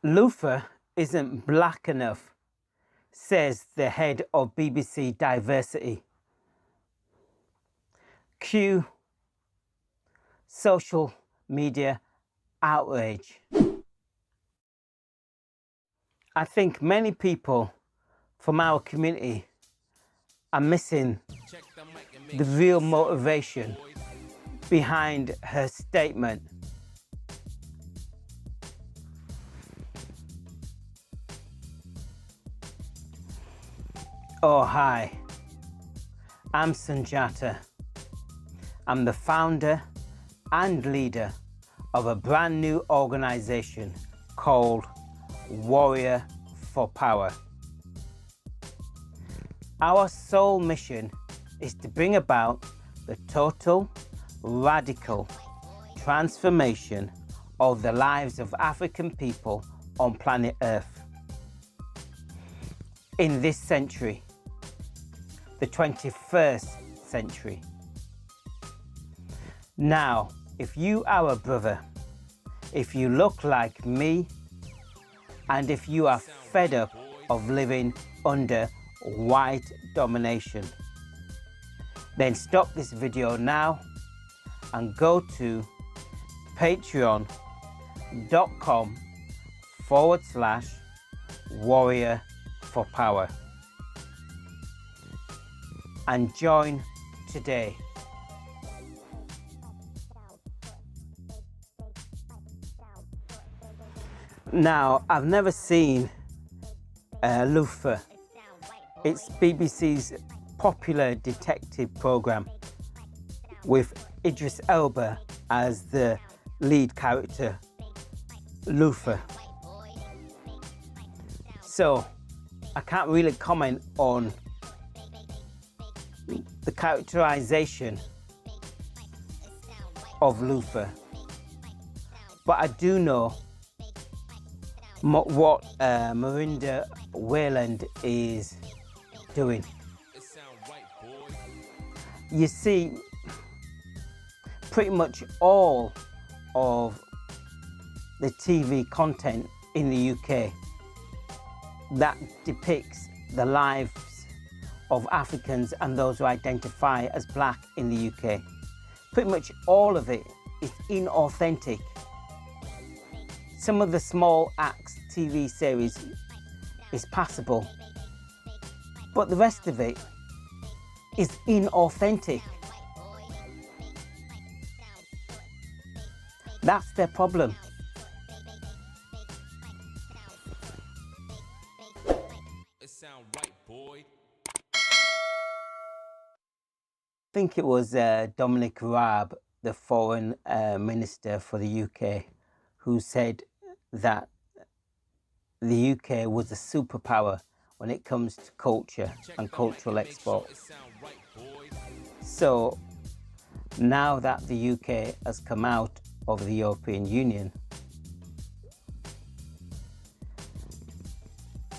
Luther isn't black enough, says the head of BBC Diversity. Cue social media outrage. I think many people from our community are missing the real motivation behind her statement. Oh, hi, I'm Sundjata. I'm the founder and leader of a brand new organization called Warrior for Power. Our sole mission is to bring about the total, radical transformation of the lives of African people on planet Earth. In this century, the 21st century. Now, if you are a brother, if you look like me, and if you are fed up of living under white domination, then stop this video now and go to patreon.com/warrior for power and join today. Now, I've never seen Luther. It's BBC's popular detective program with Idris Elba as the lead character, Luther. So, I can't really comment on the characterization of Luther, but I do know what Marinda Wayland is doing. You see, pretty much all of the TV content in the UK that depicts the lives of Africans and those who identify as black in the UK, pretty much all of it is inauthentic. Some of the small acts TV series is passable, but the rest of it is inauthentic. That's their problem. It sound right, boy. I think it was Dominic Raab, the foreign minister for the UK, who said that the UK was a superpower when it comes to culture and cultural export. So now that the UK has come out of the European Union,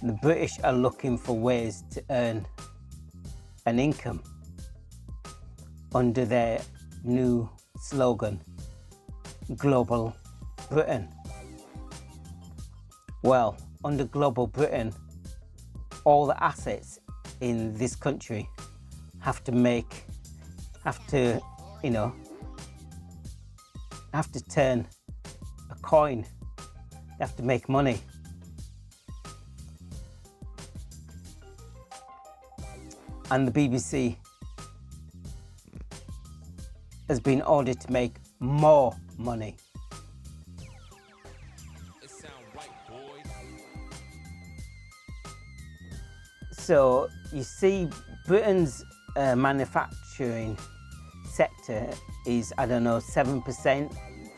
the British are looking for ways to earn an income under their new slogan, Global Britain. Well, under Global Britain, all the assets in this country have to turn a coin. They have to make money. And the BBC has been ordered to make more money. It sound right, boy. So you see, Britain's manufacturing sector is, 7%,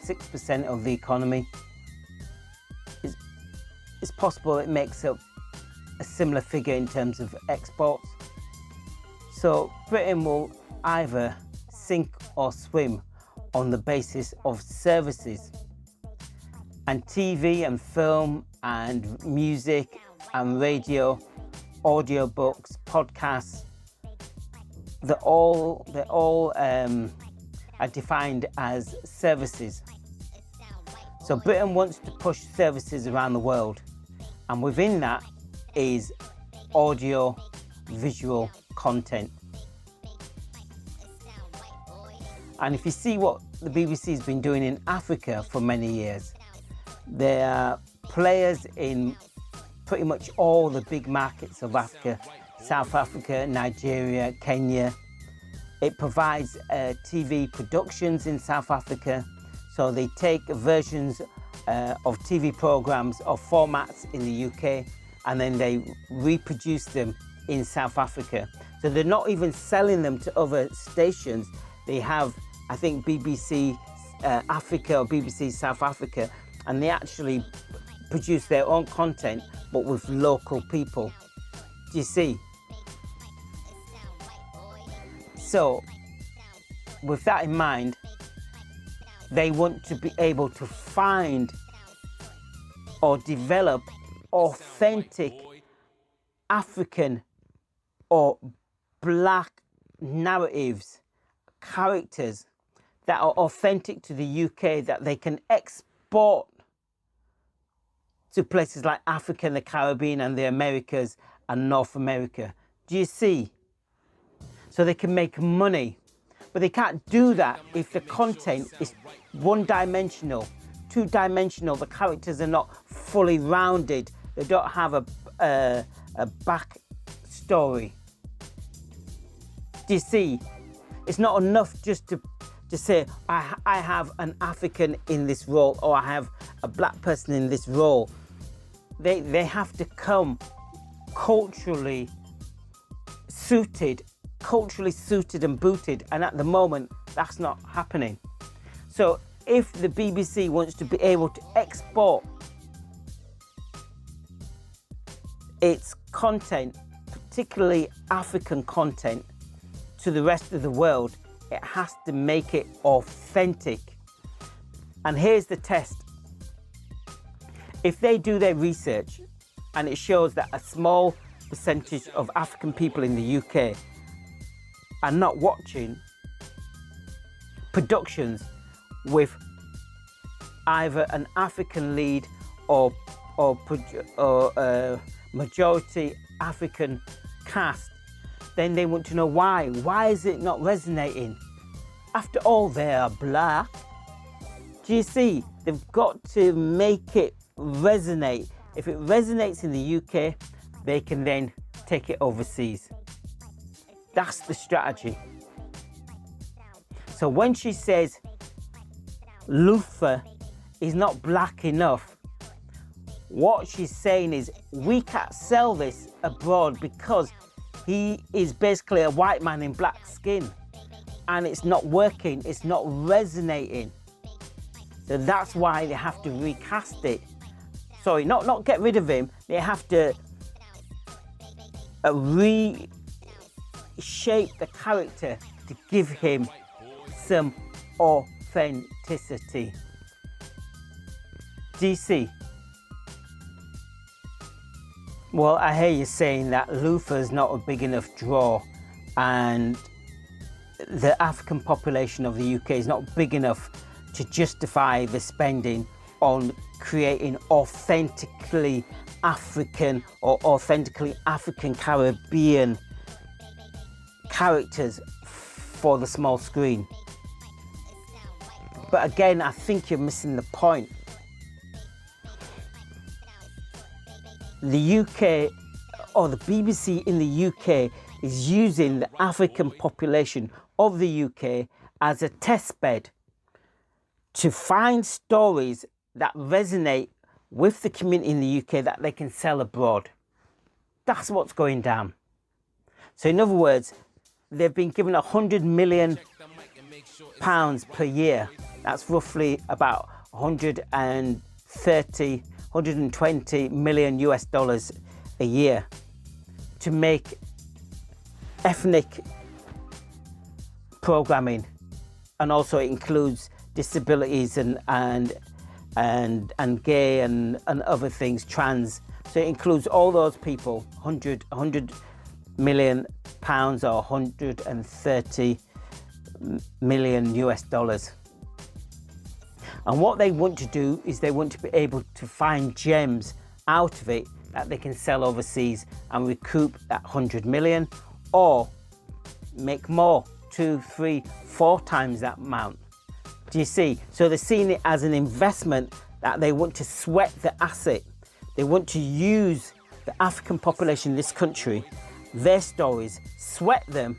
6% of the economy. It's possible it makes up a similar figure in terms of exports. So Britain will either sink or swim on the basis of services. And TV and film and music and radio, audiobooks, podcasts, they're all are defined as services. So Britain wants to push services around the world, and within that is audio visual content. And if you see what the BBC has been doing in Africa for many years, there are players in pretty much all the big markets of Africa: South Africa, Nigeria, Kenya. It provides TV productions in South Africa. So they take versions of TV programs or formats in the UK, and then they reproduce them in South Africa. So they're not even selling them to other stations. They have, I think, BBC Africa or BBC South Africa, and they actually produce their own content, but with local people. Do you see? So, with that in mind, they want to be able to find or develop authentic African or black narratives, characters that are authentic to the UK, that they can export to places like Africa and the Caribbean and the Americas and North America. Do you see? So they can make money. But they can't do that if the content is one-dimensional, two-dimensional. The characters are not fully rounded. They don't have a back story. Do you see? It's not enough just to say, I have an African in this role, or I have a black person in this role. They have to come culturally suited and booted, and at the moment that's not happening. So if the BBC wants to be able to export its content, particularly African content, to the rest of the world, it has to make it authentic. And here's the test. If they do their research and it shows that a small percentage of African people in the UK are not watching productions with either an African lead or majority African cast, then they want to know why. Why is it not resonating? After all, they are black. Do you see? They've got to make it resonate. If it resonates in the UK, they can then take it overseas. That's the strategy. So when she says Luther is not black enough, what she's saying is we can't sell this abroad because he is basically a white man in black skin, and it's not working, it's not resonating. So that's why they have to recast it. Sorry, not get rid of him. They have to reshape the character to give him some authenticity. Do you see? Well, I hear you saying that Luther's not a big enough draw, and the African population of the UK is not big enough to justify the spending on creating authentically African or authentically African Caribbean characters for the small screen. But again, I think you're missing the point. The UK or the BBC in the UK is using the African population of the UK as a test bed to find stories that resonate with the community in the UK that they can sell abroad. That's what's going down. So in other words, they've been given £100 million per year. That's roughly about 120 million US dollars a year to make ethnic programming, and also it includes disabilities and gay and other things, trans. So it includes all those people. 100 million pounds or 130 million US dollars. And what they want to do is they want to be able to find gems out of it that they can sell overseas and recoup that 100 million, or make more, 2, 3, 4 times that amount. Do you see? So they're seeing it as an investment, that they want to sweat the asset. They want to use the African population in this country, their stories, sweat them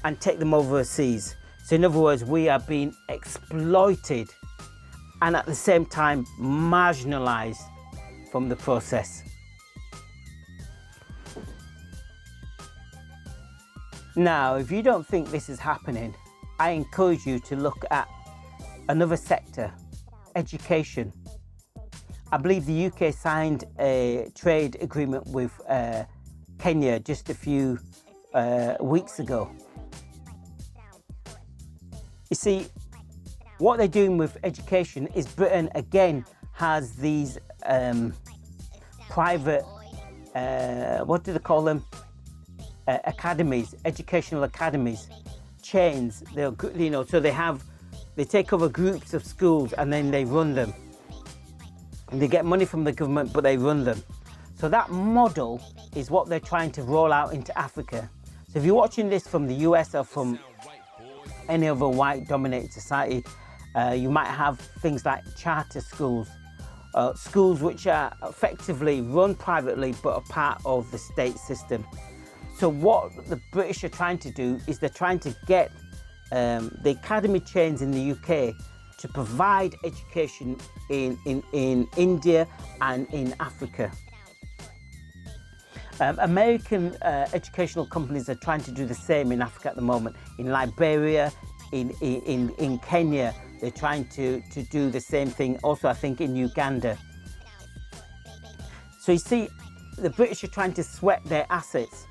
and take them overseas. So in other words, we are being exploited and at the same time marginalized from the process. Now, if you don't think this is happening, I encourage you to look at another sector, education. I believe the UK signed a trade agreement with Kenya just a few weeks ago. You see, what they're doing with education is Britain again has these private, what do they call them? Academies, educational academies, chains. They're, you know, so they take over groups of schools and then they run them. And they get money from the government, but they run them. So that model is what they're trying to roll out into Africa. So if you're watching this from the US or from any other white-dominated society, you might have things like charter schools, schools which are effectively run privately but are part of the state system. So what the British are trying to do is they're trying to get the academy chains in the UK to provide education in India and in Africa. American educational companies are trying to do the same in Africa at the moment. In Liberia, in Kenya, they're trying to do the same thing. Also, I think in Uganda. So you see, the British are trying to sweat their assets.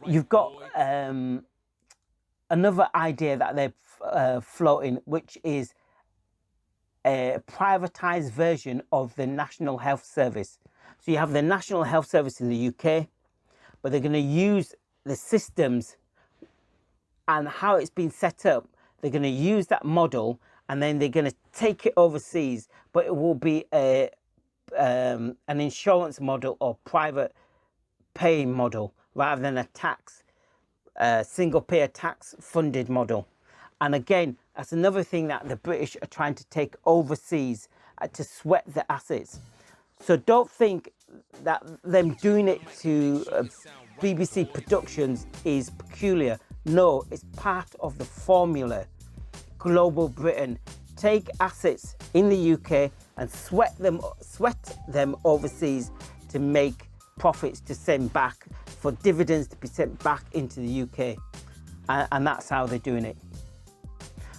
You've got another idea that they're floating, which is a privatised version of the National Health Service. So you have the National Health Service in the UK, but they're going to use the systems and how it's been set up. They're going to use that model and then they're going to take it overseas, but it will be an insurance model or private paying model rather than a tax, single payer tax funded model. And again, that's another thing that the British are trying to take overseas to sweat the assets. So don't think that them doing it to BBC Productions is peculiar. No, it's part of the formula. Global Britain take assets in the UK and sweat them overseas to make profits to send back, for dividends to be sent back into the UK. And that's how they're doing it.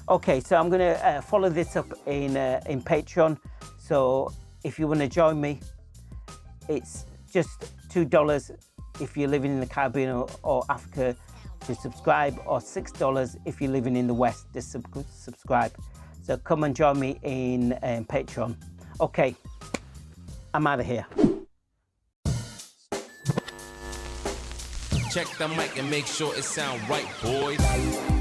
Okay, so I'm going to follow this up in Patreon. So if you want to join me, it's just $2 if you're living in the Caribbean or Africa to subscribe, or $6 if you're living in the West to subscribe. So come and join me in Patreon. Okay, I'm out of here. Check the mic and make sure it sound right, boys.